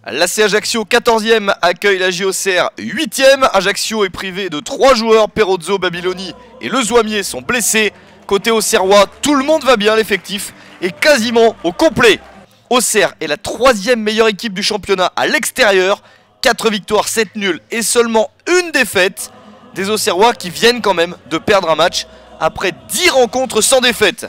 L'AC Ajaccio 14e accueille la JOCR 8e. Ajaccio est privé de 3 joueurs, Perozzo, Babiloni et Le Zouamier sont blessés. Côté auxerrois, tout le monde va bien, l'effectif est quasiment au complet. Auxerre est la 3e meilleure équipe du championnat à l'extérieur. 4 victoires, 7 nuls et seulement une défaite. Des Auxerrois qui viennent quand même de perdre un match après 10 rencontres sans défaite.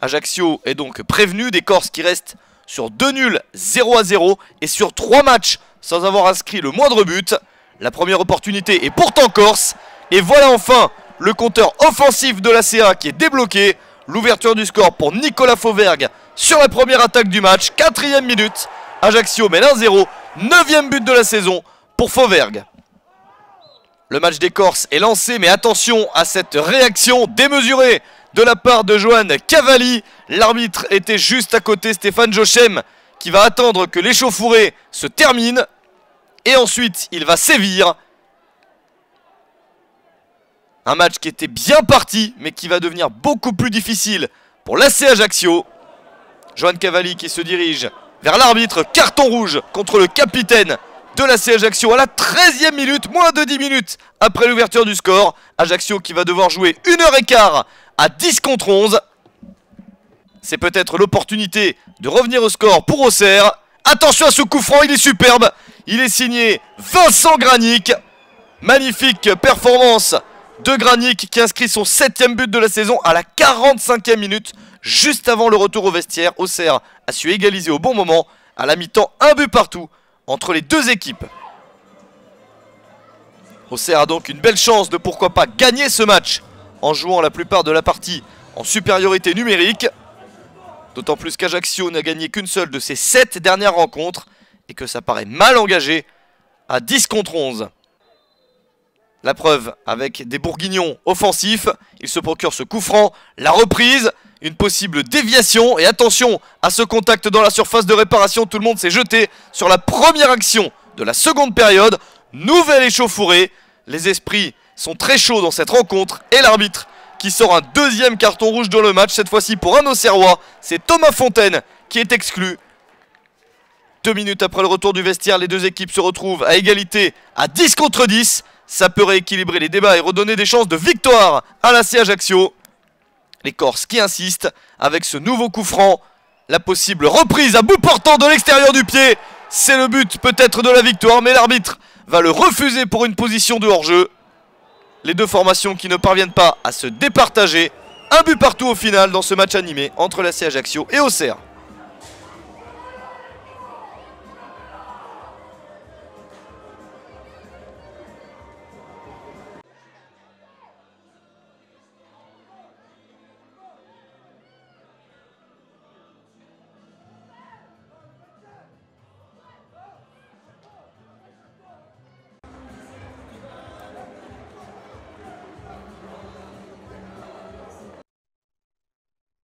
Ajaccio est donc prévenu, des Corses qui restent sur 2 nuls 0-0 et sur 3 matchs sans avoir inscrit le moindre but. La première opportunité est pourtant corse. Et voilà enfin le compteur offensif de l'ACA qui est débloqué. L'ouverture du score pour Nicolas Fauvergue sur la première attaque du match. 4e minute. Ajaccio mène 1-0. 9e but de la saison pour Fauvergue. Le match des Corses est lancé, mais attention à cette réaction démesurée de la part de Johan Cavalli. L'arbitre était juste à côté, Stéphane Jochem, qui va attendre que l'échauffourée se termine. Et ensuite, il va sévir. Un match qui était bien parti, mais qui va devenir beaucoup plus difficile pour l'AC Ajaccio. Johan Cavalli qui se dirige vers l'arbitre. Carton rouge contre le capitaine de l'AC Ajaccio à la 13e minute, moins de 10 minutes après l'ouverture du score. Ajaccio qui va devoir jouer 1h15 à 10 contre 11. C'est peut-être l'opportunité de revenir au score pour Auxerre. Attention à ce coup franc, il est superbe. Il est signé Vincent Granic. Magnifique performance de Granic qui inscrit son 7e but de la saison à la 45e minute. Juste avant le retour au vestiaire, Auxerre a su égaliser au bon moment. À la mi-temps, un but partout entre les deux équipes. Auxerre a donc une belle chance de pourquoi pas gagner ce match en jouant la plupart de la partie en supériorité numérique. D'autant plus qu'Ajaccio n'a gagné qu'une seule de ses 7 dernières rencontres et que ça paraît mal engagé à 10 contre 11. La preuve avec des bourguignons offensifs. Il se procure ce coup franc, la reprise, une possible déviation. Et attention à ce contact dans la surface de réparation. Tout le monde s'est jeté sur la première action de la seconde période. Nouvelle échauffourée. Les esprits sont très chauds dans cette rencontre. Et l'arbitre qui sort un 2e carton rouge dans le match. Cette fois-ci pour un Auxerrois. C'est Thomas Fontaine qui est exclu. 2 minutes après le retour du vestiaire, les deux équipes se retrouvent à égalité à 10 contre 10. Ça peut rééquilibrer les débats et redonner des chances de victoire à l'AC Ajaccio. Les Corses qui insistent avec ce nouveau coup franc. La possible reprise à bout portant de l'extérieur du pied. C'est le but peut-être de la victoire, mais l'arbitre va le refuser pour une position de hors-jeu. Les deux formations qui ne parviennent pas à se départager. Un but partout au final dans ce match animé entre l'AC Ajaccio et Auxerre.